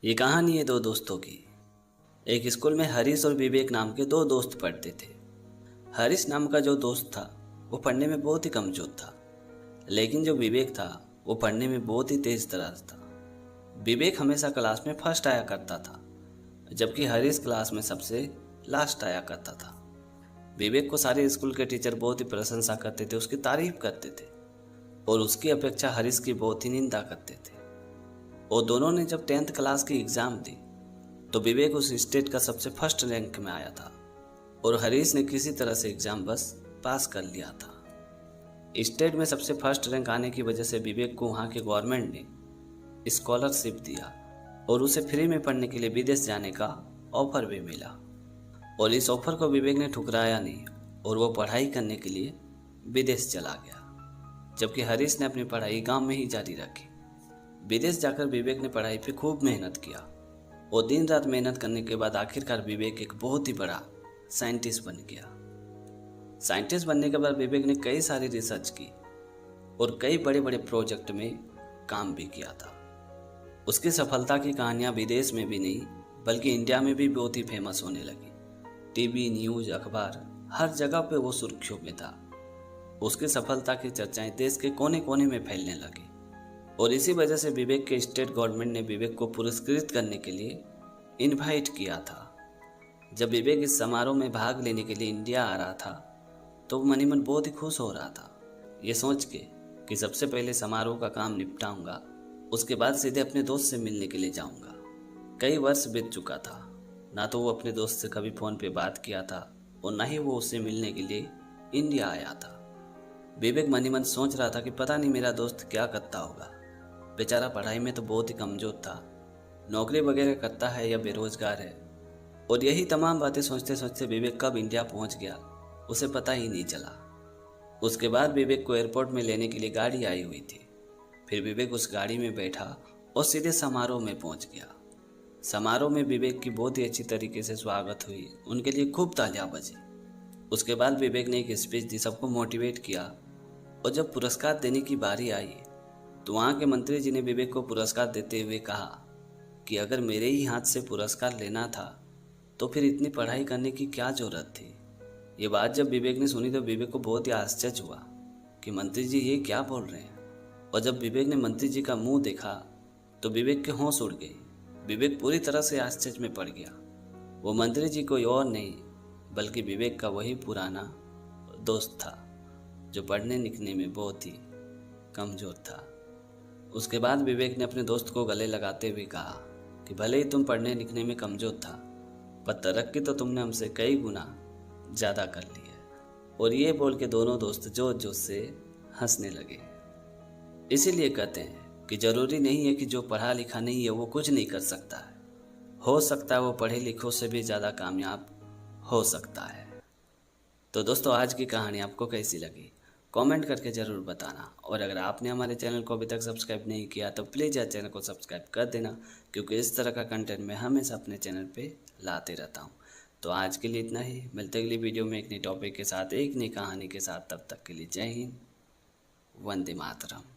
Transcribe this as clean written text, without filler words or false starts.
ये कहानी है दो दोस्तों की। एक स्कूल में हरीश और विवेक नाम के दो दोस्त पढ़ते थे। हरीश नाम का जो दोस्त था वो पढ़ने में बहुत ही कमजोर था, लेकिन जो विवेक था वो पढ़ने में बहुत ही तेज तर्रार था। विवेक हमेशा क्लास में फर्स्ट आया करता था, जबकि हरीश क्लास में सबसे लास्ट आया करता था। विवेक को सारे स्कूल के टीचर बहुत ही प्रशंसा करते थे, उसकी तारीफ करते थे और उसकी अपेक्षा हरीश की बहुत ही निंदा करते थे। और दोनों ने जब 10th क्लास की एग्ज़ाम दी तो विवेक उस स्टेट का सबसे फर्स्ट रैंक में आया था और हरीश ने किसी तरह से एग्ज़ाम बस पास कर लिया था। स्टेट में सबसे फर्स्ट रैंक आने की वजह से विवेक को वहाँ के गवर्नमेंट ने स्कॉलरशिप दिया और उसे फ्री में पढ़ने के लिए विदेश जाने का ऑफर भी मिला। और इस ऑफर को विवेक ने ठुकराया नहीं और वो पढ़ाई करने के लिए विदेश चला गया, जबकि हरीश ने अपनी पढ़ाई गांव में ही जारी रखी। विदेश जाकर विवेक ने पढ़ाई पे खूब मेहनत किया और दिन रात मेहनत करने के बाद आखिरकार विवेक एक बहुत ही बड़ा साइंटिस्ट बन गया। साइंटिस्ट बनने के बाद विवेक ने कई सारी रिसर्च की और कई बड़े बड़े प्रोजेक्ट में काम भी किया था। उसकी सफलता की कहानियां विदेश में भी नहीं बल्कि इंडिया में भी बहुत ही फेमस होने लगी। टीवी, न्यूज़, अखबार, हर जगह पे वो सुर्खियों में था। उसकी सफलता की चर्चाएं देश के कोने कोने में फैलने लगी और इसी वजह से विवेक के स्टेट गवर्नमेंट ने विवेक को पुरस्कृत करने के लिए इनवाइट किया था। जब विवेक इस समारोह में भाग लेने के लिए इंडिया आ रहा था तो वो मनी मन बहुत ही खुश हो रहा था, ये सोच के कि सबसे पहले समारोह का काम निपटाऊंगा, उसके बाद सीधे अपने दोस्त से मिलने के लिए जाऊंगा। कई वर्ष बीत चुका था, ना तो वो अपने दोस्त से कभी फ़ोन पे बात किया था और ना ही वो उससे मिलने के लिए इंडिया आया था। विवेक मनी मन सोच रहा था कि पता नहीं मेरा दोस्त क्या करता होगा। बेचारा पढ़ाई में तो बहुत ही कमज़ोर था, नौकरी वगैरह करता है या बेरोजगार है। और यही तमाम बातें सोचते सोचते विवेक कब इंडिया पहुंच गया उसे पता ही नहीं चला। उसके बाद विवेक को एयरपोर्ट में लेने के लिए गाड़ी आई हुई थी। फिर विवेक उस गाड़ी में बैठा और सीधे समारोह में पहुंच गया। समारोह में विवेक की बहुत ही अच्छी तरीके से स्वागत हुई, उनके लिए खूब तालियां बजी। उसके बाद विवेक ने एक स्पीच दी, सबको मोटिवेट किया और जब पुरस्कार देने की बारी आई तो वहाँ के मंत्री जी ने विवेक को पुरस्कार देते हुए कहा कि अगर मेरे ही हाथ से पुरस्कार लेना था तो फिर इतनी पढ़ाई करने की क्या ज़रूरत थी। ये बात जब विवेक ने सुनी तो विवेक को बहुत ही आश्चर्य हुआ कि मंत्री जी ये क्या बोल रहे हैं। और जब विवेक ने मंत्री जी का मुंह देखा तो विवेक के होश उड़ गए। विवेक पूरी तरह से आश्चर्य में पड़ गया। वो मंत्री जी कोई और नहीं बल्कि विवेक का वही पुराना दोस्त था जो पढ़ने लिखने में बहुत ही कमज़ोर था। उसके बाद विवेक ने अपने दोस्त को गले लगाते हुए कहा कि भले ही तुम पढ़ने लिखने में कमज़ोर था, पर तरक्की तो तुमने हमसे कई गुना ज़्यादा कर ली है। और ये बोल के दोनों दोस्त जोश जोश से हंसने लगे। इसीलिए कहते हैं कि ज़रूरी नहीं है कि जो पढ़ा लिखा नहीं है वो कुछ नहीं कर सकता है। हो सकता है वो पढ़े लिखों से भी ज़्यादा कामयाब हो सकता है। तो दोस्तों, आज की कहानी आपको कैसी लगी कमेंट करके ज़रूर बताना। और अगर आपने हमारे चैनल को अभी तक सब्सक्राइब नहीं किया तो प्लीज़ यार चैनल को सब्सक्राइब कर देना, क्योंकि इस तरह का कंटेंट मैं हमेशा अपने चैनल पे लाते रहता हूँ। तो आज के लिए इतना ही, मिलते अगली वीडियो में एक नई टॉपिक के साथ, एक नई कहानी के साथ। तब तक के लिए जय हिंद, वंदे मातरम।